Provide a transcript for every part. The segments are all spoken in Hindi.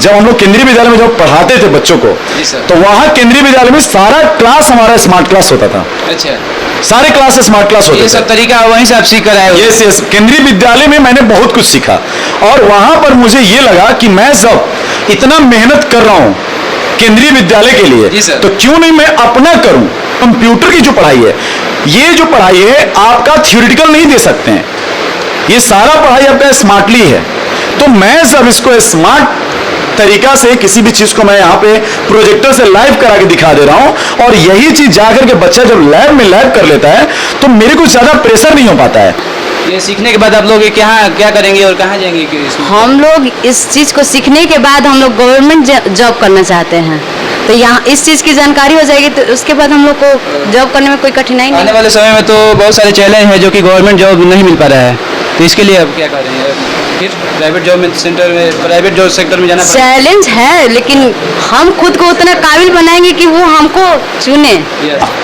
जब हम लोग केंद्रीय विद्यालय में जब पढ़ाते थे बच्चों को, तो वहाँ केंद्रीय विद्यालय में सारा क्लास हमारा स्मार्ट क्लास होता था। अच्छा, सारे क्लास स्मार्ट क्लास होते थे। ये सब तरीका वहीं से आप सीख कर आए हो? यस यस, केंद्रीय विद्यालय में मैंने बहुत कुछ सीखा और वहां पर मुझे ये लगा कि मैं जब इतना मेहनत कर रहा हूं केंद्रीय विद्यालय के लिए, तो क्यों नहीं मैं अपना करूं। कंप्यूटर की जो पढ़ाई है, ये जो पढ़ाई है आपका थ्योरेटिकल नहीं दे सकते हैं, ये सारा पढ़ाई आपका स्मार्टली है। तो मैं जब इसको स्मार्ट तरीका से किसी भी चीज को मैं यहाँ पे प्रोजेक्टर से लाइव करा के दिखा दे रहा हूँ और यही चीज जाकर के बच्चा जब लैब में लाइव कर लेता है तो मेरे को ज्यादा प्रेशर नहीं हो पाता है। ये सीखने के बाद आप लोग क्या करेंगे और कहाँ जाएंगे? हम लोग इस चीज़ को सीखने के बाद हम लोग गवर्नमेंट जॉब करना चाहते हैं, तो यहाँ इस चीज़ की जानकारी हो जाएगी तो उसके बाद हम लोग को जॉब करने में कोई कठिनाई नहीं। आने वाले समय में तो बहुत सारे चैलेंज है जो कि गवर्नमेंट जॉब नहीं मिल पा रहा है, तो इसके लिए आप क्या कर रहे हैं? फिर प्राइवेट जॉब सेक्टर में जाना चैलेंज है, लेकिन हम खुद को उतना काबिल बनाएंगे कि वो हमको चुने।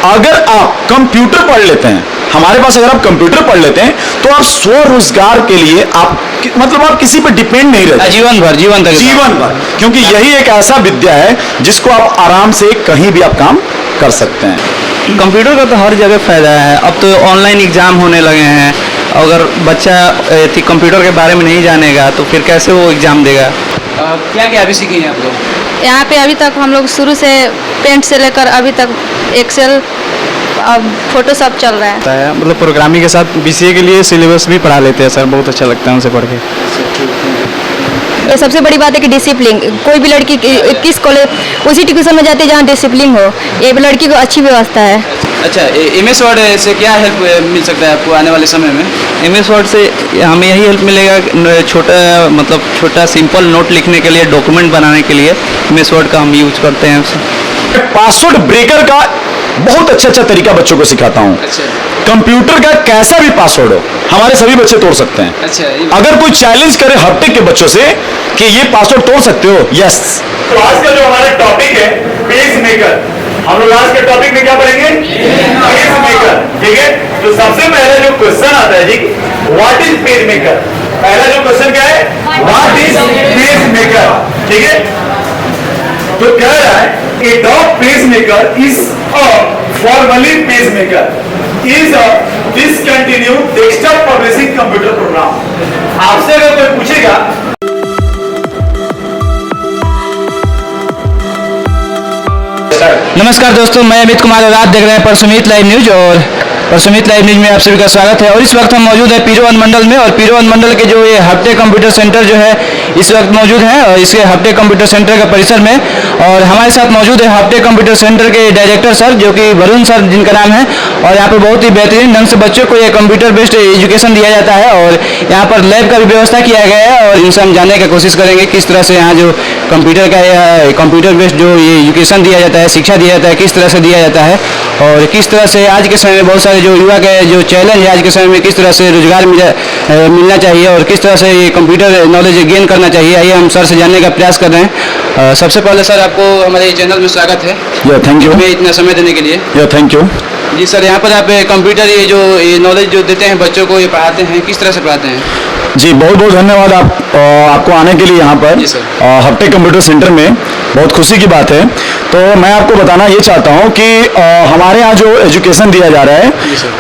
अगर आप कंप्यूटर पढ़ लेते हैं, हमारे पास अगर आप कंप्यूटर पढ़ लेते हैं तो आप स्वरोजगार के लिए आप मतलब आप किसी पर डिपेंड नहीं रहते जीवन भर, क्योंकि यही एक ऐसा विद्या है जिसको आप आराम से कहीं भी आप काम कर सकते हैं। कंप्यूटर का तो हर जगह फायदा है। अब तो ऑनलाइन एग्जाम होने लगे हैं, अगर बच्चा कंप्यूटर के बारे में नहीं जानेगा तो फिर कैसे वो एग्जाम देगा? क्या क्या अभी सीखे हैं आप लोग? यहाँ पे अभी तक हम लोग शुरू से पेंट से लेकर अभी तक एक्सेल अब फोटोशॉप चल रहा है। मतलब प्रोग्रामिंग के साथ बीसीए के लिए सिलेबस भी पढ़ा लेते हैं सर, बहुत अच्छा लगता है उनसे पढ़ के। ये सबसे बड़ी बात है कि डिसिप्लिन, कोई भी लड़की किस कॉलेज उसी ट्यूशन में जाती है जहाँ डिसिप्लिन हो, ये लड़की को अच्छी व्यवस्था है। अच्छा, MS वर्ड से क्या हेल्प मिल सकता है आपको आने वाले समय में? MS वर्ड से हमें यही हेल्प मिलेगा, छोटा सिंपल नोट लिखने के लिए, डॉक्यूमेंट बनाने के लिए MS वर्ड का हम यूज करते हैं। पासवर्ड ब्रेकर का बहुत अच्छा तरीका बच्चों को सिखाता हूँ। अच्छा। कंप्यूटर का कैसा भी पासवर्ड हो हमारे सभी बच्चे तोड़ सकते हैं। अच्छा, अगर कोई चैलेंज करे हफ्ते के बच्चों से कि ये पासवर्ड तोड़ सकते हो, यस। तो आज का जो हमारा टॉपिक है पेज मेकर, हम लोग आज के टॉपिक में क्या पढ़ेंगे? पेज मेकर, ठीक है। तो सबसे पहला जो क्वेश्चन आता है जी, व्हाट इज पेज मेकर? पहला जो क्वेश्चन क्या है? व्हाट इज पेज मेकर, ठीक है। तो कह रहा है a dog pacemaker is a formally pacemaker is a discontinued desktop publishing computer program। आपसे अगर कोई पूछेगा नमस्कार दोस्तों, मैं अमित कुमार और आप देख रहे हैं परसुमित लाइव न्यूज। और परसुमित लाइव न्यूज में आप सभी का स्वागत है। और इस वक्त हम मौजूद है पीरो अनुमंडल में, और पीरो अनुमंडल के जो ये हफ्ते कंप्यूटर सेंटर जो है इस वक्त मौजूद है, और इसके हफ्ते कंप्यूटर सेंटर का परिसर में। और हमारे साथ मौजूद है हफ्ते कंप्यूटर सेंटर के डायरेक्टर सर, जो कि वरुण सर जिनका नाम है। और यहाँ पर बहुत ही बेहतरीन ढंग से बच्चों को ये कंप्यूटर बेस्ड एजुकेशन दिया जाता है, और यहाँ पर लैब का भी व्यवस्था किया गया है। और इनसे हम जानने की कोशिश करेंगे किस तरह से यहाँ जो कंप्यूटर बेस्ड जो ये एजुकेशन दिया जाता है, शिक्षा दिया जाता है, किस तरह से दिया जाता है, और किस तरह से आज के समय में बहुत सारे जो युवा के जो चैलेंज है आज के समय में किस तरह से रोजगार मिलना चाहिए, और किस तरह से ये कंप्यूटर नॉलेज गेन करना चाहिए, आइए हम सर से जानने का प्रयास कर रहे हैं। सबसे पहले सर आपको हमारे चैनल में स्वागत है। थैंक यू, हमें इतना समय देने के लिए। थैंक यू जी सर, यहाँ पर आप कंप्यूटर ये नॉलेज जो देते हैं बच्चों को, ये पढ़ाते हैं, किस तरह से पढ़ाते हैं? जी बहुत बहुत धन्यवाद आपको आने के लिए यहाँ पर हफ्ते कंप्यूटर सेंटर में। बहुत खुशी की बात है। तो मैं आपको बताना ये चाहता हूँ कि हमारे यहाँ जो एजुकेशन दिया जा रहा है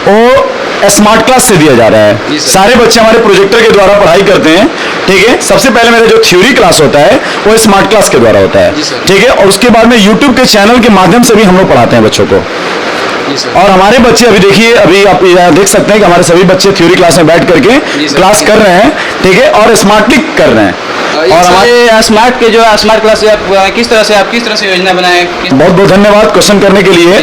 वो स्मार्ट क्लास से दिया जा रहा है। सारे बच्चे हमारे प्रोजेक्टर के द्वारा पढ़ाई करते हैं, ठीक है। सबसे पहले मेरा जो थ्योरी क्लास होता है वो स्मार्ट क्लास के द्वारा होता है, ठीक है। और उसके बाद में यूट्यूब के चैनल के माध्यम से भी हम लोग पढ़ाते हैं बच्चों को। और हमारे बच्चे अभी देखिए, अभी आप देख सकते हैं कि हमारे सभी बच्चे थ्योरी क्लास में बैठ करके क्लास कर रहे हैं, ठीक है, और स्मार्टली कर रहे हैं। और हमारे स्मार्ट के जो स्मार्ट क्लास किस तरह से योजना बनाए? बहुत बहुत धन्यवाद क्वेश्चन करने के लिए।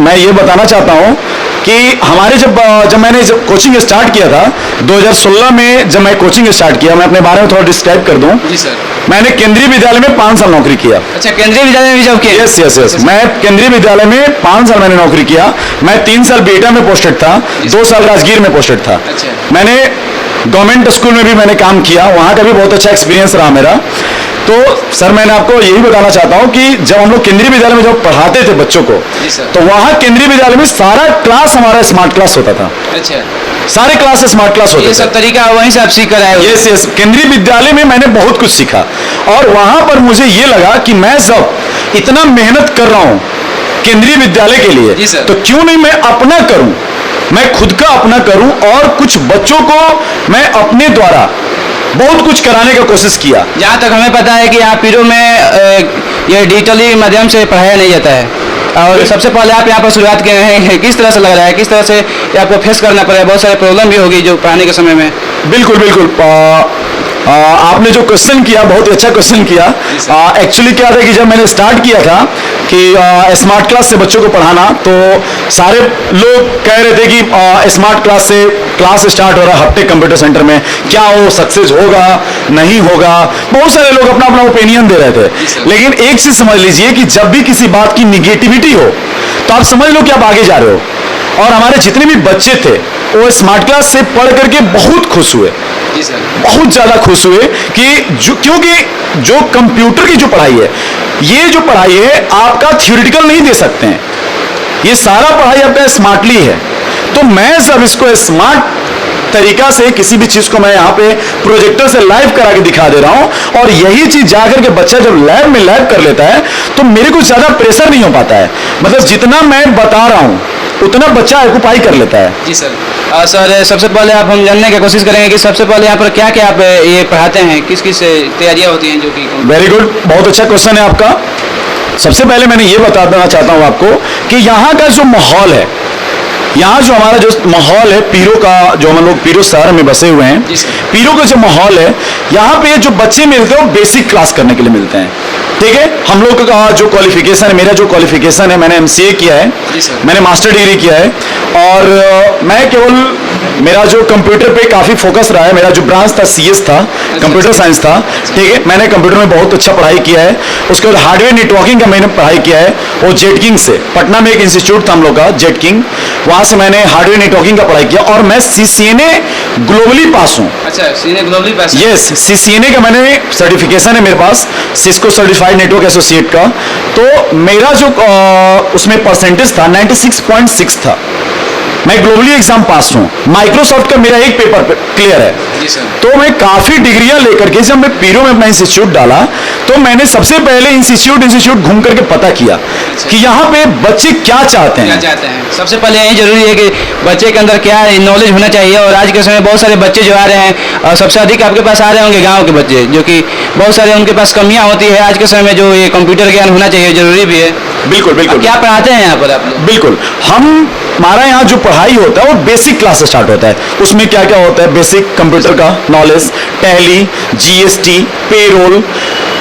मैं ये बताना चाहता हूँ कि हमारे जब मैंने कोचिंग स्टार्ट किया था 2016 में, जब मैं कोचिंग स्टार्ट किया, मैं अपने बारे में थोड़ा डिस्क्राइब कर दूं। जी सर। मैंने केंद्रीय विद्यालय में 5 साल नौकरी किया। अच्छा, केंद्रीय विद्यालय में जॉब किया? यस यस यस, मैं केंद्रीय विद्यालय में 5 साल मैंने नौकरी किया। मैं 3 साल बिहटा में पोस्टेड था, 2 साल राजगीर में पोस्टेड था। अच्छा। मैंने गवर्नमेंट स्कूल में भी मैंने काम किया, वहाँ का भी बहुत अच्छा एक्सपीरियंस रहा मेरा। तो सर मैंने आपको यही बताना चाहता हूँ कि जब हम लोग केंद्रीय विद्यालय में जब पढ़ाते थे बच्चों को, तो वहाँ केंद्रीय विद्यालय में सारा क्लास हमारा स्मार्ट क्लास होता था। अच्छा। सारे क्लास स्मार्ट क्लास होते ये थे। सब तरीका वहीं से आप सीख कर आए हो। यस यस, केंद्रीय विद्यालय में मैंने बहुत कुछ सीखा और वहां पर मुझे ये लगा कि मैं जब इतना मेहनत कर रहा हूं केंद्रीय विद्यालय के जी लिए, सर। तो क्यों नहीं मैं अपना करूं, मैं खुद का अपना करूं और कुछ बच्चों को मैं अपने द्वारा बहुत कुछ कराने का कोशिश किया। जहाँ तक हमें पता है कि यहाँ पीरो में ये डिजिटली माध्यम से पढ़ाया नहीं जाता है, और सबसे पहले आप यहाँ पर शुरुआत किए हैं, किस तरह से लग रहा है, किस तरह से ये आपको फेस करना पड़ा है? बहुत सारे प्रॉब्लम भी होगी जो पढ़ाने के समय में। बिल्कुल बिल्कुल, आपने जो क्वेश्चन किया बहुत ही अच्छा क्वेश्चन किया। एक्चुअली क्या था कि जब मैंने स्टार्ट किया था कि स्मार्ट क्लास से बच्चों को पढ़ाना, तो सारे लोग कह रहे थे कि स्मार्ट क्लास से क्लास स्टार्ट हो रहा है हफ्ते कंप्यूटर सेंटर में, क्या वो सक्सेस होगा नहीं होगा, बहुत सारे लोग अपना अपना ओपिनियन दे रहे थे। लेकिन एक चीज समझ लीजिए कि जब भी किसी बात की निगेटिविटी हो तो आप समझ लो कि आप आगे जा रहे हो। और हमारे जितने भी बच्चे थे वो स्मार्ट क्लास से पढ़ करके बहुत खुश हुए, जी सर। बहुत ज्यादा खुश हुए कि क्योंकि जो कंप्यूटर की जो पढ़ाई है, ये जो पढ़ाई है आपका थ्योरेटिकल नहीं दे सकते हैं, ये सारा पढ़ाई आपका स्मार्टली है। तो मैं जब इसको स्मार्ट तरीका से किसी भी चीज को मैं यहाँ पे प्रोजेक्टर से लाइव करा के दिखा दे रहा हूँ, और यही चीज जाकर के बच्चा जब लैब में लाइव कर लेता है तो मेरे को ज्यादा प्रेशर नहीं हो पाता है। मतलब जितना मैं बता रहा हूँ उतना बच्चा ऑक्युपाई कर लेता है। जी सर। सर सबसे पहले आप हम जानने की कोशिश करेंगे कि सबसे पहले यहाँ पर क्या क्या आप ये पढ़ाते हैं, किस किस तैयारियाँ होती हैं जो कि। वेरी गुड, बहुत अच्छा क्वेश्चन है आपका। सबसे पहले मैंने ये बता देना चाहता हूँ आपको कि यहाँ का जो माहौल है, यहाँ जो हमारा जो माहौल है पीरो का, जो हम लोग पीरो शहर में बसे हुए हैं, पीरो का जो माहौल है, यहाँ पे जो बच्चे मिलते हैं वो बेसिक क्लास करने के लिए मिलते हैं। ठीक है, हम लोग का जो क्वालिफिकेशन है, मेरा जो क्वालिफिकेशन है, मैंने एमसीए किया है, मैंने मास्टर डिग्री किया है, और मैं केवल मेरा जो कंप्यूटर पे काफी फोकस रहा है। मेरा जो ब्रांच था सीएस था, कंप्यूटर साइंस था। ठीक है, मैंने कंप्यूटर में बहुत अच्छा पढ़ाई किया है। उसके बाद हार्डवेयर नेटवर्किंग का मैंने पढ़ाई किया है, वो जेट किंग से, पटना में एक इंस्टीट्यूट था हम लोग का जेट किंग, वहां से मैंने हार्डवेयर नेटवर्किंग का पढ़ाई किया, और मैं सीसीएनए ग्लोबली पास हूँ। अच्छा, सीने ग्लोबली पास। यस, सीसीएनए का मैंने सर्टिफिकेशन है मेरे पास, सिस्को सर्टिफाइड नेटवर्क एसोसिएट का। तो मेरा जो उसमें परसेंटेज था 96.6 था। मैं ग्लोबली एग्जाम पास हूँ। माइक्रोसॉफ्ट का मेरा एक पेपर क्लियर है। जी सर। तो मैं काफी डिग्रियां लेकर के जब मैं पीरो में अपना इंस्टीट्यूट डाला, तो मैंने सबसे पहले इंस्टीट्यूट घूम करके पता किया कि यहाँ पे बच्चे क्या चाहते हैं। सबसे पहले यही जरूरी है कि बच्चे के अंदर क्या नॉलेज होना चाहिए। और आज के समय बहुत सारे बच्चे जो आ रहे हैं, और सबसे अधिक आपके पास आ रहे होंगे गाँव के बच्चे, जो कि बहुत सारे उनके पास कमियाँ होती है। आज के समय में जो ये कंप्यूटर ज्ञान होना चाहिए जरूरी भी है। बिल्कुल बिल्कुल। क्या पढ़ाते हैं यहाँ पर आप लोग? बिल्कुल, हमारा यहाँ जो पढ़ाई होता है वो बेसिक क्लास से स्टार्ट होता है। उसमें क्या क्या होता है, बेसिक कंप्यूटर का नॉलेज, टैली, जीएसटी, पेरोल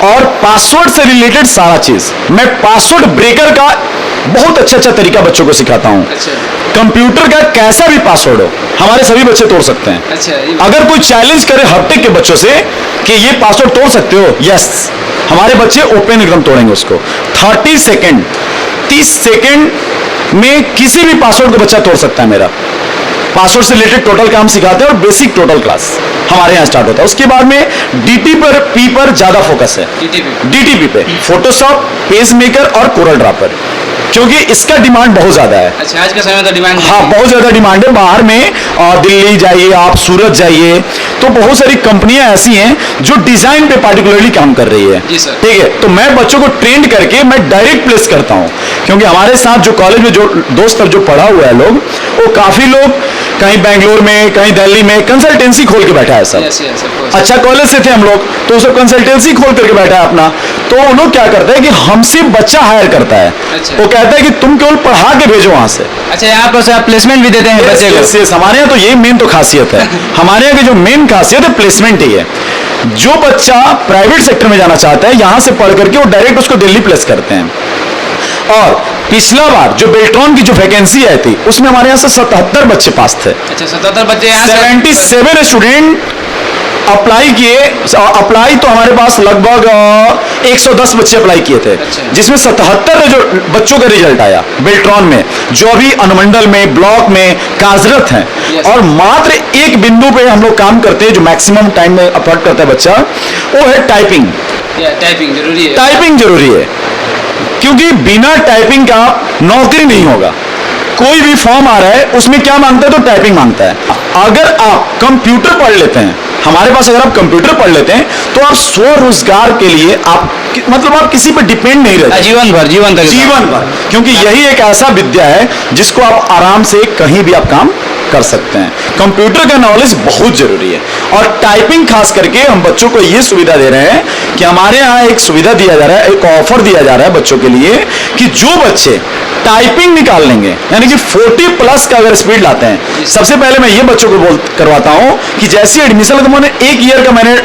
और पासवर्ड से रिलेटेड सारा चीज। मैं पासवर्ड ब्रेकर का बहुत अच्छा तरीका बच्चों को सिखाता हूँ। कंप्यूटर का कैसा भी पासवर्ड हो, हमारे सभी बच्चे तोड़ सकते हैं। अगर कोई चैलेंज करे हफ्ते के बच्चों से कि ये पासवर्ड तोड़ सकते हो, यस, हमारे बच्चे ओपन एकदम तोड़ेंगे उसको। 30 सेकेंड में किसी भी पासवर्ड को बच्चा तोड़ सकता है। मेरा पासवर्ड से रिलेटेड टोटल काम सिखाते हैं, और बेसिक टोटल क्लास हमारे यहाँ स्टार्ट होता है। उसके बाद में डीटी पर पी पर ज्यादा फोकस है। डीटीपी पे फोटोशॉप, पेज मेकर और कोरल ड्रॉपर, क्योंकि इसका डिमांड बहुत ज्यादा है। अच्छा, आज के समय में तो डिमांड, हाँ, बहुत ज्यादा डिमांड है। बाहर में दिल्ली जाइए आप, सूरत जाइए, तो बहुत सारी कंपनियां ऐसी हैं जो डिजाइन पे पार्टिकुलरली काम कर रही है। ठीक है, तो मैं बच्चों को ट्रेंड करके मैं डायरेक्ट प्लेस करता हूँ, क्योंकि हमारे साथ जो कॉलेज में जो दोस्त जो पढ़ा हुआ है लोग, वो काफी लोग कहीं बैंगलोर में, कहीं दिल्ली में कंसल्टेंसी खोल के बैठा है सब। अच्छा कॉलेज से थे हम लोग, तो सब कंसल्टेंसी खोल करके बैठा है अपना। तो वो लोग क्या करते हैं कि हमसे बच्चा हायर करता है। वो कहता है कि तुम केवल पढ़ा के भेजो वहां से। अच्छा, यहाँ पर से आप प्लेसमेंट भी देते हैं बच्चे को? हमारे यहाँ तो ये मेन तो खासियत है। हमारे यहाँ की जो मेन खासियत है प्लेसमेंट ही है। जो बच्चा प्राइवेट सेक्टर में जाना चाहता है, यहाँ से पढ़ करके वो डायरेक्ट उसको दिल्ली प्लेस करते हैं। और पिछला बार जो बेल्ट्रॉन की जो वैकेंसी आई थी, उसमें हमारे यहाँ से 77 बच्चे पास थे। अच्छा, 77 बच्चे यहाँ 77 स्टूडेंट अप्लाई किए। अप्लाई तो हमारे पास लगभग 110 बच्चे अप्लाई किए थे, जिसमें 77 जो बच्चों का रिजल्ट आया बेल्ट्रॉन में, जो अभी अनुमंडल में, ब्लॉक में कार्यरत हैं। और मात्र एक बिंदु पे हम लोग काम करते हैं, जो मैक्सिमम टाइम में अफोर्ड करता है बच्चा, वो है टाइपिंग। टाइपिंग जरूरी है। टाइपिंग जरूरी है, क्योंकि बिना टाइपिंग का नौकरी नहीं होगा। कोई भी फॉर्म आ रहा है, उसमें क्या मांगता है, तो टाइपिंग मांगता है। अगर आप कंप्यूटर पढ़ लेते हैं, हमारे पास अगर आप कंप्यूटर पढ़ लेते हैं तो आप स्वरोजगार के लिए आप मतलब आप किसी पर डिपेंड नहीं रहते जीवन भर जीवन भर, क्योंकि यही एक ऐसा विद्या है जिसको आप आराम से कहीं भी आप काम कर सकते हैं। कंप्यूटर का नॉलेज बहुत जरूरी है और टाइपिंग खास करके हम बच्चों को यह सुविधा दे रहे हैं कि हमारे यहाँ एक सुविधा दिया जा रहा है, एक ऑफर दिया जा रहा है बच्चों के लिए कि जो बच्चे टाइपिंग निकाल लेंगे, यानी कि 40 प्लस का अगर स्पीड लाते हैं, सबसे पहले मैं ये बच्चों को करवाता हूं कि जैसे एडमिशन तो मैंने 1 ईयर का मैंने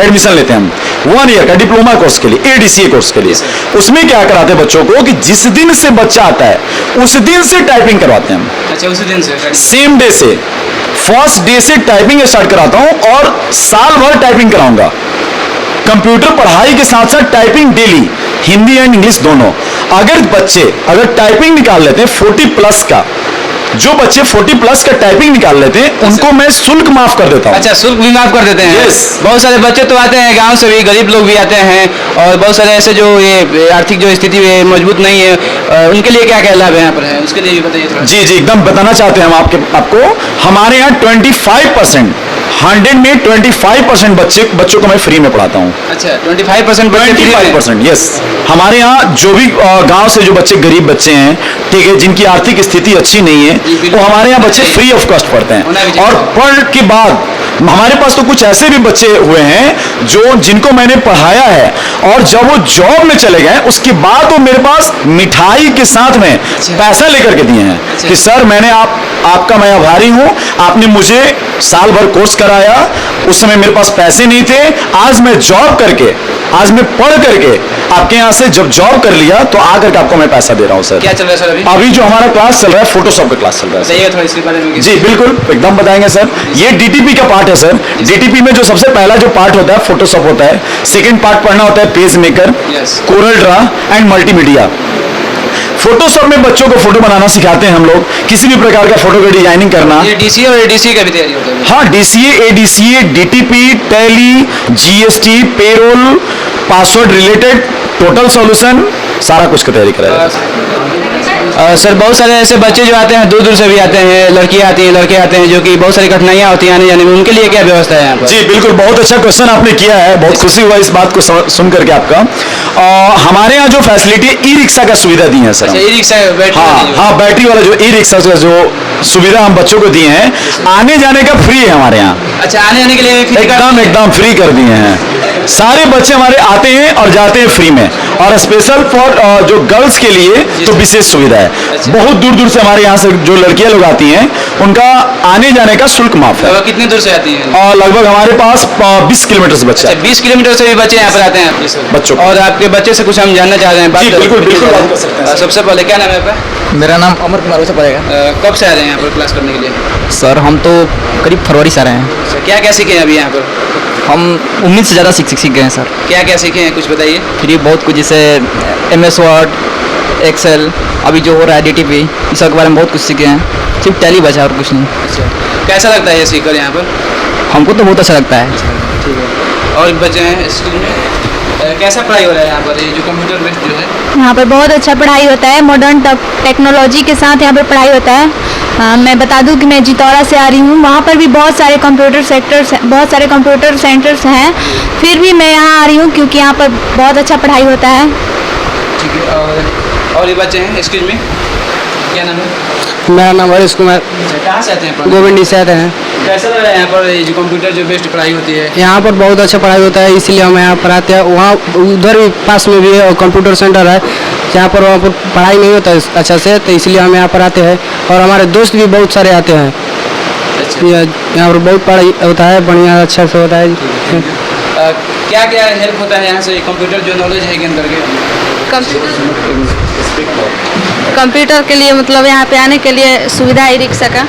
एडमिशन लेते हैं हम 1 ईयर का डिप्लोमा कोर्स के लिए, एडीसीए कोर्स के लिए। उसमें क्या कराते हैं बच्चों को कि जिस दिन से बच्चा आता है उस दिन से टाइपिंग करवाते हैं हम। अच्छा, उसी दिन से सेम डे से, फर्स्ट डे से टाइपिंग स्टार्ट कराता हूं और साल भर टाइपिंग कराऊंगा। कंप्यूटर पढ़ाई के साथ साथ typing daily, Hindi and English दोनों। अगर टाइपिंग निकाल लेते हैं 40 प्लस का, जो बच्चे 40 प्लस का टाइपिंग निकाल लेते हैं उनको मैं शुल्क माफ कर देता हूं। अच्छा, शुल्क भी माफ कर देते हैं। Yes. बहुत सारे बच्चे तो आते हैं गांव से भी, गरीब लोग भी आते हैं और बहुत सारे ऐसे जो ये आर्थिक जो स्थिति मजबूत नहीं है, उनके लिए क्या क्या लाभ है यहाँ पर है, उसके लिए भी बताइए थोड़ा। जी एकदम बताना चाहते हैं हम आपको हमारे यहाँ 25%, 100 में 25% बच्चों को मैं फ्री में पढ़ाता हूँ। अच्छा, 25% बच्चे फ्री में? 25%, यस। हमारे यहाँ जो भी गांव से जो बच्चे गरीब बच्चे हैं, ठीक है, जिनकी आर्थिक स्थिति अच्छी नहीं है, वो हमारे यहाँ बच्चे फ्री ऑफ कॉस्ट पढ़ते हैं। और पढ़ के बाद हमारे पास तो कुछ ऐसे भी बच्चे हुए हैं जिनको मैंने पढ़ाया है और जब वो जॉब में चले गए उसके बाद वो मेरे पास मिठाई के साथ में पैसा लेकर के दिए हैं कि सर मैंने आपका मैं आभारी हूं, आपने मुझे साल भर कोर्स कराया, उस समय मेरे पास पैसे नहीं थे, आज मैं जॉब करके, आज मैं पढ़ करके आपके यहाँ से जब जॉब कर लिया तो आकर के आपको मैं पैसा दे रहा हूँ सर। क्या चल रहा है सर अभी जो हमारा क्लास चल रहा है फोटोशॉप का क्लास चल रहा है। बताइए थोड़ा इसके बारे में। जी बिल्कुल, एकदम बताएंगे सर। ये डीटीपी का पार्ट है सर। डीटीपी में जो सबसे पहला जो पार्ट होता है फोटोशॉप होता है, सेकंड पार्ट पढ़ना होता है page maker, Corel Draw and multimedia. Photoshop में बच्चों को फोटो बनाना सिखाते हैं हम लोग, किसी भी प्रकार का फोटो का डिजाइनिंग करना। ये डीसीए और एडीसीए का भी तैयारी होता है? हाँ, DCA, ADCA, DTP, tally, GST, payroll, password related, total solution, सारा कुछ का तैयारी कराया जाता है। सर बहुत सारे ऐसे बच्चे जो आते हैं दूर दूर से भी आते हैं, लड़कियां आती हैं, लड़के आते हैं, जो कि बहुत सारी कठिनाइयां होती हैं आने जाने में, उनके लिए क्या व्यवस्था है यहाँ पर? जी बिल्कुल, बहुत अच्छा क्वेश्चन आपने किया है, बहुत खुशी हुआ इस बात को सुन करके आपका। हमारे यहाँ जो फैसिलिटी है, ई रिक्शा का सुविधा दी है सर। अच्छा, ई रिक्शा, हाँ, बैटरी वाला जो ई रिक्शा का जो सुविधा हम बच्चों को दिए हैं, आने जाने का फ्री है हमारे यहाँ। अच्छा, आने जाने के लिए एकदम फ्री कर दिए हैं। सारे बच्चे हमारे आते हैं और जाते हैं फ्री में, और स्पेशल फॉर जो गर्ल्स के लिए तो विशेष सुविधा है। बहुत दूर दूर से हमारे यहाँ से जो लड़कियां लोग आती हैं उनका आने जाने का शुल्क माफ है। कितने दूर से आती हैं? और लगभग हमारे पास 20 किलोमीटर से बच्चे। 20 किलोमीटर से भी बच्चे यहाँ पर आते हैं बच्चों। और आपके बच्चे से कुछ हम जानना चाह रहे हैं। बिल्कुल बात कर सकते हैं। सबसे पहले क्या नाम है आपका? मेरा नाम अमर कुमार से पड़ेगा। कब से आ रहे हैं यहाँ पर क्लास करने के लिए? सर हम तो करीब फरवरी से आ रहे हैं। क्या क्या सीखे हैं अभी यहाँ पर? हम उम्मीद से ज़्यादा सीख गए हैं सर। क्या क्या सीखे हैं, कुछ बताइए। फिर बहुत कुछ, जैसे MS वर्ड, एक्सेल, अभी जो हो रहा है DTP, इस सब के बारे में बहुत कुछ सीखे हैं। सिर्फ टैली बचा और कुछ नहीं। अच्छा, कैसा लगता है ये सीखकर यहाँ पर? हमको तो बहुत अच्छा लगता है। ठीक है। और बच्चे हैं स्कूल में, कैसा पढ़ाई हो रहा है यहाँ पर? ये जो कंप्यूटर बेस्ड जो है यहाँ पर बहुत अच्छा पढ़ाई होता है, मॉडर्न टेक्नोलॉजी के साथ यहाँ पर पढ़ाई होता है। मैं बता दूं कि मैं जितौरा से आ रही हूँ, वहाँ पर भी बहुत सारे कंप्यूटर सेंटर्स हैं, फिर भी मैं यहाँ आ रही हूँ क्योंकि यहाँ पर बहुत अच्छा पढ़ाई होता है। ठीक है। और ये बच्चे हैं, एक्सक्यूज में, क्या नाम है? मेरा नाम हरीश कुमार, कहाँ से आते हैं? गोविंदी से आते हैं। कैसा लग रहा है यहाँ पर ये जो कंप्यूटर जो बेस्ड पढ़ाई होती है? यहाँ पर बहुत अच्छा पढ़ाई होता है, इसलिए हम यहाँ पर आते हैं। वहाँ उधर भी पास में भी है और कंप्यूटर सेंटर है, वहाँ पर पढ़ाई नहीं होता है अच्छा से, तो इसलिए हम यहाँ पर आते हैं। और हमारे दोस्त भी बहुत सारे आते हैं। अच्छा। यहाँ पर बहुत पढ़ाई होता है, बढ़िया अच्छा से होता है। क्या क्या हेल्प होता है यहाँ से कंप्यूटर जो नॉलेज है गेन करके? कंप्यूटर के लिए मतलब यहाँ पे आने के लिए सुविधा है ई रिक्शा का।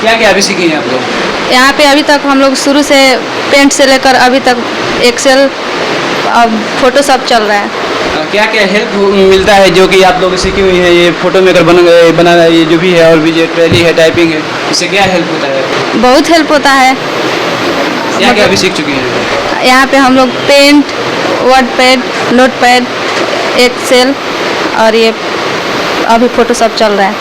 क्या क्या अभी सीखे हैं आप लोग? यहाँ पे अभी तक हम लोग शुरू से पेंट से लेकर अभी तक एक्सेल और फोटोशॉप चल रहा है। क्या क्या हेल्प मिलता है जो कि आप लोग सीखी हुई है? ये फोटो मेकर बनाना, ये जो भी है, और भी जो टैली है, टाइपिंग है, इससे क्या हेल्प होता है? बहुत हेल्प होता है। क्या क्या अभी सीख चुकी हैं? यहाँ पे हम लोग Paint, WordPad, Notepad, Excel और ये अभी फोटोशॉप चल रहा है।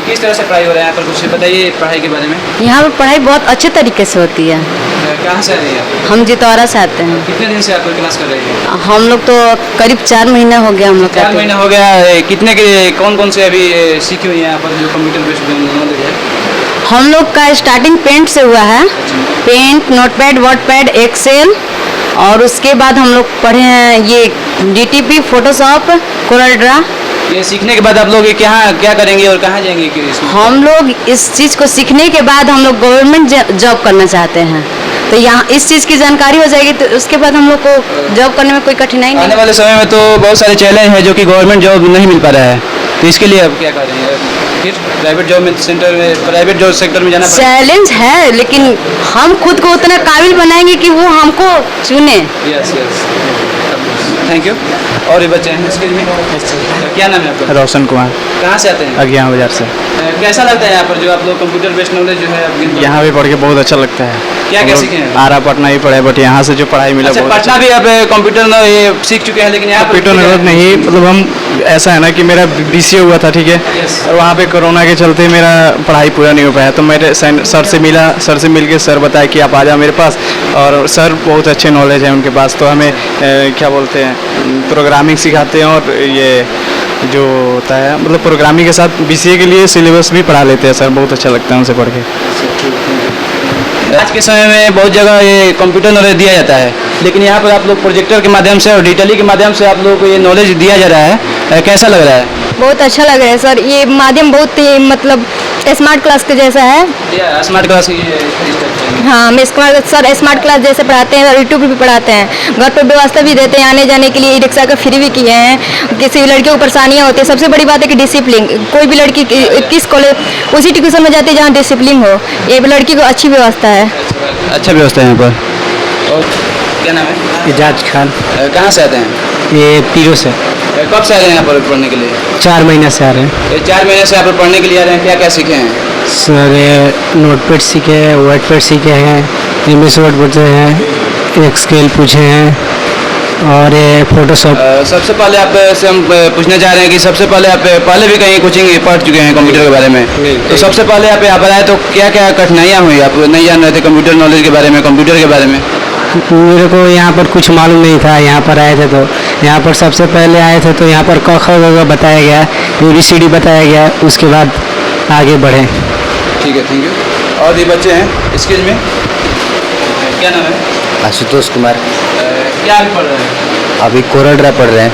किस तरह से पढ़ाई हो रहा है यहाँ पर, कुछ बताइए पढ़ाई के बारे में। यहाँ पर पढ़ाई बहुत अच्छे तरीके से होती है। कहाँ से आ रही है आप? हम जितौरा से आते हैं। कितने दिन से आप क्लास कर रही हैं? हम लोग तो करीब 4 महीने हो गया हम लोग 4 करते महीने हो गया। कितने के कौन कौन से अभी सीखी हुई हैं यहाँ पर जो कंप्यूटर बेस्ड नॉलेज है? हम लोग का स्टार्टिंग पेंट से हुआ है। पेंट, नोटपैड, वर्डपैड, एक्सेल, और उसके बाद हम लोग पढ़े हैं ये DTP, फोटोशॉप, कोरलड्रा। ये सीखने के बाद आप लोग क्या करेंगे और कहाँ जाएंगे कि इसमें? हम लोग इस चीज़ को सीखने के बाद हम लोग गवर्नमेंट जॉब करना चाहते हैं, तो यहाँ इस चीज़ की जानकारी हो जाएगी, तो उसके बाद हम लोग को जॉब करने में कोई कठिनाई नहीं। आने वाले समय में तो बहुत सारे चैलेंज हैं जो कि गवर्नमेंट जॉब नहीं मिल पा रहा है, तो इसके लिए अब क्या कर रहे हैं? फिर प्राइवेट जॉब सेक्टर में जाना पड़ेगा। चैलेंज है, लेकिन हम खुद को उतना काबिल बनाएंगे कि वो हमको चुने। Yes thank you. और ये बच्चे हैं इसके लिए क्या नाम है आपका? रोशन कुमार, कहाँ से आते हैं? अज्ञान बाजार से। कैसा लगता है यहाँ पर जो आप लोग कंप्यूटर बेस्ड नॉलेज जो है आप यहाँ भी पढ़ के बहुत अच्छा लगता है। क्या हम क्या लोग सीखे हैं? आरा पटना ही पढ़े, बट यहाँ से जो पढ़ाई मिला अच्छा, बहुत पटना भी आप कंप्यूटर ये सीख चुके हैं, लेकिन यहाँ पर कंप्यूटर नॉलेज नहीं, मतलब हम ऐसा है ना कि मेरा BCA हुआ था, ठीक है, Yes. और वहाँ पे कोरोना के चलते मेरा पढ़ाई पूरा नहीं हो पाया, तो मेरे सर से मिला, सर से मिल के सर बताया कि आप आ जाओ मेरे पास, और सर बहुत अच्छे नॉलेज है उनके पास, तो हमें क्या बोलते हैं प्रोग्रामिंग सिखाते हैं, और ये जो होता है मतलब प्रोग्रामिंग के साथ BCA के लिए सिलेबस भी पढ़ा लेते हैं सर, बहुत अच्छा लगता है उनसे पढ़ के। आज के समय में बहुत जगह ये कंप्यूटर नॉलेज दिया जाता है, लेकिन यहाँ पर आप लोग प्रोजेक्टर के माध्यम से और डिजिटली के माध्यम से आप लोगों को ये नॉलेज दिया जा रहा है, कैसा लग रहा है? बहुत अच्छा लग रहा है सर, ये माध्यम बहुत ही मतलब स्मार्ट क्लास के जैसा है। स्मार्ट क्लास हाँ, मैं सर स्मार्ट क्लास जैसे पढ़ाते हैं और यूट्यूब पे भी पढ़ाते हैं, घर पर व्यवस्था भी देते हैं, आने जाने के लिए ई रिक्शा का फ्री भी किए हैं। किसी लड़कियों को परेशानियाँ होती है, सबसे बड़ी बात है कि डिसिप्लिन, कोई भी लड़की किस कॉलेज उसी ट्यूशन में जाती है जहाँ डिसिप्लिन हो, ये लड़की को अच्छी व्यवस्था है। अच्छा व्यवस्था है यहाँ पर। और क्या नाम है? एजाज खान, कहाँ से आते हैं? ये पीरो से कब से आ रहे हैं यहाँ पर पढ़ने के लिए? 4 महीने से आ रहे हैं। ये 4 महीने से यहाँ पर पढ़ने के लिए आ रहे हैं, क्या क्या सीखे हैं? सर नोटपैड सीखे हैं, वर्डपैड सीखे हैं, MS वर्ड पूछे हैं, एक्सेल पूछे हैं, और फोटोशॉप। सबसे पहले आप से हम पूछना चाह रहे हैं कि सबसे पहले आप पहले भी कहीं कोचिंग पढ़ चुके हैं कंप्यूटर के बारे में, तो सबसे पहले आप यहाँ पर आए तो क्या क्या कठिनाइयाँ हुई? आप नहीं जान रहे थे कंप्यूटर नॉलेज के बारे में, कंप्यूटर के बारे में? मेरे को यहाँ पर कुछ मालूम नहीं था, यहाँ पर आए थे तो यहाँ पर सबसे पहले आए थे तो यहाँ पर क ख ग घ बताया गया, ABCD बताया गया, उसके बाद आगे बढ़े। ठीक है, थैंक यू। और ये बच्चे हैं स्किल में, क्या नाम है? आशुतोष कुमार, क्या अभी पढ़ रहे हैं? अभी कोरलड्रा पढ़ रहे हैं।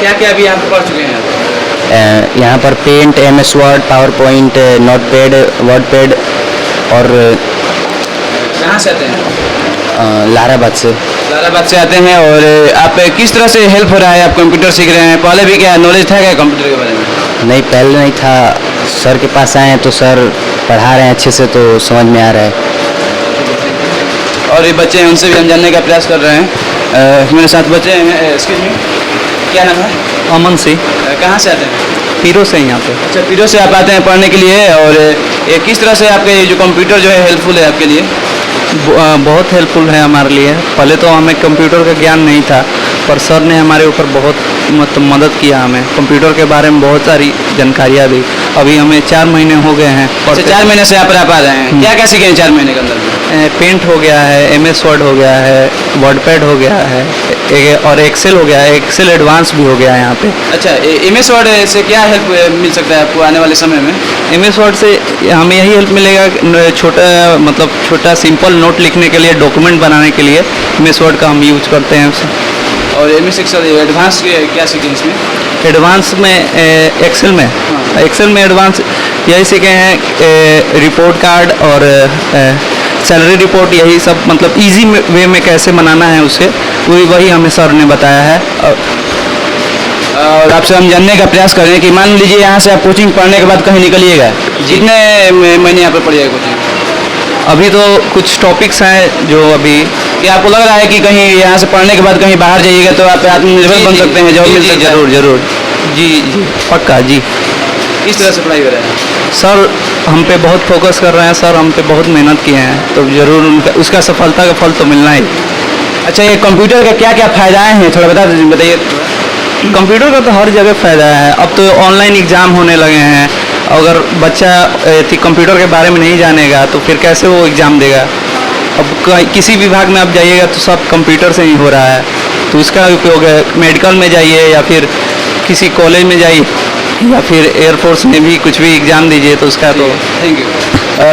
क्या क्या अभी यहाँ पर पढ़ चुके हैं? यहाँ पर Paint, MS Word, PowerPoint, Notepad, WordPad, और कहाँ से आते हैं? लाराबाद से। लाराबाद से आते हैं। और आप किस तरह से हेल्प हो रहा है, आप कंप्यूटर सीख रहे हैं, पहले भी क्या नॉलेज था क्या कंप्यूटर के बारे में? नहीं, पहले नहीं था, सर के पास आए हैं तो सर पढ़ा रहे हैं अच्छे से, तो समझ में आ रहा है। और ये बच्चे हैं, उनसे भी हम जानने का प्रयास कर रहे हैं। मेरे साथ बच्चे हैं, एक्सक्यूज मी, क्या नाम है? अमन से, कहाँ से आते हैं? पीरो से यहाँ पे। अच्छा, पीरो से आप आते हैं पढ़ने के लिए। और ये किस तरह से आपके ये जो कंप्यूटर जो है हेल्पफुल है आपके लिए? बहुत हेल्पफुल है हमारे लिए। पहले तो हमें कंप्यूटर का ज्ञान नहीं था, पर सर ने हमारे ऊपर बहुत मदद किया, हमें कंप्यूटर के बारे में बहुत सारी जानकारियाँ दी। अभी हमें 4 महीने हो गए हैं। अच्छा, 4 महीने से आप आ रहे हैं, क्या क्या सीखे हैं 4 महीने के अंदर? पेंट हो गया है, MS वर्ड हो गया है, वर्डपैड हो गया है, और एक्सेल हो गया है, एक्सेल एडवांस भी हो गया है यहाँ पे। अच्छा, MS वर्ड से क्या हेल्प मिल सकता है आपको आने वाले समय में? MS वर्ड से हमें यही हेल्प मिलेगा, छोटा सिंपल नोट लिखने के लिए, डॉक्यूमेंट बनाने के लिए MS वर्ड का हम यूज करते हैं उसे। और MS एक्सेल एडवांस क्या सीखे इसमें? एडवांस में एक्सेल में एडवांस यही सीखे हैं, रिपोर्ट कार्ड और सैलरी रिपोर्ट, यही सब मतलब इजी वे में कैसे बनाना है उसे, वही हमें सर ने बताया है। और आपसे हम जानने का प्रयास कर रहे हैं कि मान लीजिए यहाँ से आप कोचिंग पढ़ने के बाद कहीं निकलिएगा, जितने महीने यहाँ पर पढ़िएगा कोचिंग? अभी तो कुछ टॉपिक्स हैं जो अभी, क्या आपको लग रहा है कि कहीं यहाँ से पढ़ने के बाद कहीं बाहर जाइएगा तो आप आत्मनिर्भर बन सकते हैं, जॉब मिल सकता है? जरूर जी पक्का जी। किस तरह से पढ़ाई हो रहा है? सर हम पे बहुत फोकस कर रहे हैं, सर हम पे बहुत मेहनत किए हैं, तो जरूर उसका सफलता का फल तो मिलना ही। अच्छा, ये कंप्यूटर का क्या क्या फायदाएँ हैं, थोड़ा बताइए। कंप्यूटर का तो हर जगह फ़ायदा है। अब तो ऑनलाइन एग्ज़ाम होने लगे हैं, अगर बच्चा कंप्यूटर के बारे में नहीं जानेगा तो फिर कैसे वो एग्ज़ाम देगा। अब किसी विभाग में आप जाइएगा तो सब कंप्यूटर से ही हो रहा है, तो इसका उपयोग है। मेडिकल में जाइए या फिर किसी कॉलेज में जाइए या फिर एयरफोर्स में भी कुछ भी एग्ज़ाम दीजिए तो उसका तो थैंक यू।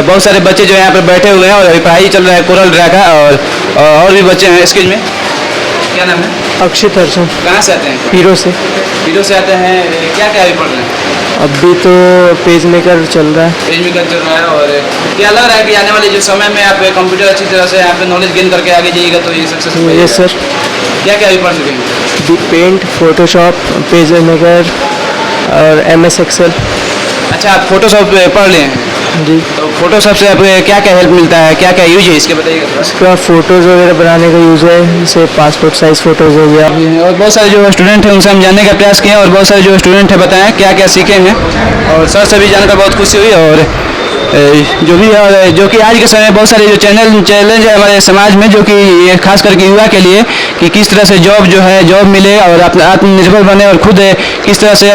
बहुत सारे बच्चे जो यहाँ पर बैठे हुए हैं और अभी पढ़ाई चल रहा है कोरल ड्रा का, और भी बच्चे हैं। स्किल में क्या नाम है? अक्षित अर्जुन कहाँ से आते हैं? हीरो से। वीडियो से आते हैं। क्या क्या अभी पढ़ रहे हैं? अभी तो पेज मेकर चल रहा है। पेज में चल रहा है। और क्या लग रहा है कि आने वाले जो समय में आप कंप्यूटर अच्छी तरह से यहाँ पे नॉलेज गेन करके आगे जाइएगा तो ये सक्सेसफुल? Yes sir. क्या क्या अभी पढ़ चुके हैं? पेंट, फोटोशॉप, पेज मेकर और MS एक्सेल। अच्छा, आप फोटोशॉप पढ़ लिए हैं? जी। तो फोटोशॉप से आपको क्या क्या हेल्प मिलता है, क्या क्या यूज है इसके बताइएगा थोड़ा। इसका फ़ोटोज़ वगैरह बनाने का यूज़ है, जैसे पासपोर्ट साइज़ फ़ोटोज़ हो गया। और बहुत सारे जो स्टूडेंट हैं उनसे हम जानने का प्रयास किए और बहुत सारे जो स्टूडेंट हैं बताएं क्या क्या सीखे हैं, और सर से भी जानकर बहुत खुशी हुई। और जो भी है, जो कि आज के समय में बहुत सारे जो चैलेंज है हमारे समाज में, जो कि ये खास करके युवा के लिए, कि किस तरह से जॉब मिले और अपना आत्मनिर्भर बने और खुद किस तरह से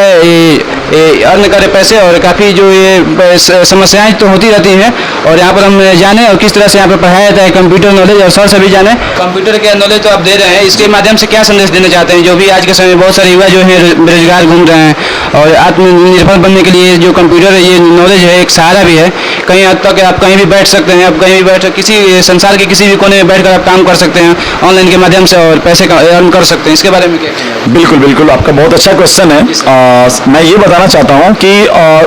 अर्न करे पैसे। और काफ़ी जो ये समस्याएं तो होती रहती हैं, और यहाँ पर हम जाने और किस तरह से यहाँ पर पढ़ाया जाता है कंप्यूटर नॉलेज, और सर से भी जाने कंप्यूटर के नॉलेज तो आप दे रहे हैं, इसके माध्यम से क्या संदेश देना चाहते हैं जो भी आज के समय में बहुत सारे युवा जो है बेरोजगार घूम रहे हैं, और आत्मनिर्भर बनने के लिए जो कंप्यूटर ये नॉलेज है एक सहारा भी है। कहीं हद तक आप कहीं भी बैठ सकते हैं, आप कहीं भी बैठ किसी संसार के किसी भी कोने में बैठकर आप काम कर सकते हैं ऑनलाइन के माध्यम से और पैसे अर्न कर सकते हैं। इसके बारे में क्या कहेंगे? बिल्कुल बिल्कुल, आपका बहुत अच्छा क्वेश्चन है। मैं ये बताना चाहता हूँ कि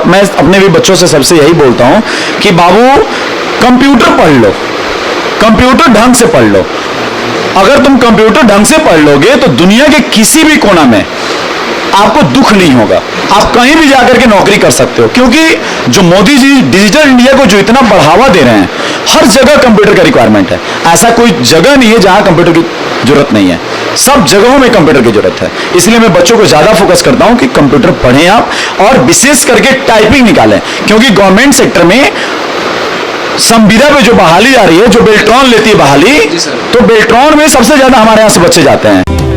मैं अपने भी बच्चों से सबसे यही बोलता हूँ कि बाबू कंप्यूटर पढ़ लो, कंप्यूटर ढंग से पढ़ लो। अगर तुम कंप्यूटर ढंग से पढ़ लोगे तो दुनिया के किसी भी कोना में आपको दुख नहीं होगा, आप कहीं भी जाकर के नौकरी कर सकते हो। क्योंकि जो मोदी जी डिजिटल इंडिया को जो इतना बढ़ावा दे रहे हैं, हर जगह कंप्यूटर का रिक्वायरमेंट है। ऐसा कोई जगह नहीं है जहां कंप्यूटर की जरूरत नहीं है, सब जगहों में कंप्यूटर की जरूरत है। इसलिए मैं बच्चों को ज्यादा फोकस करता हूं कि कंप्यूटर पढ़ें आप, और विशेष करके टाइपिंग निकालें। क्योंकि गवर्नमेंट सेक्टर में संविदा पे जो बहाली आ रही है, जो बेल्ट्रॉन लेती है बहाली, तो बेल्ट्रॉन में सबसे ज्यादा हमारे यहाँ से बच्चे जाते हैं।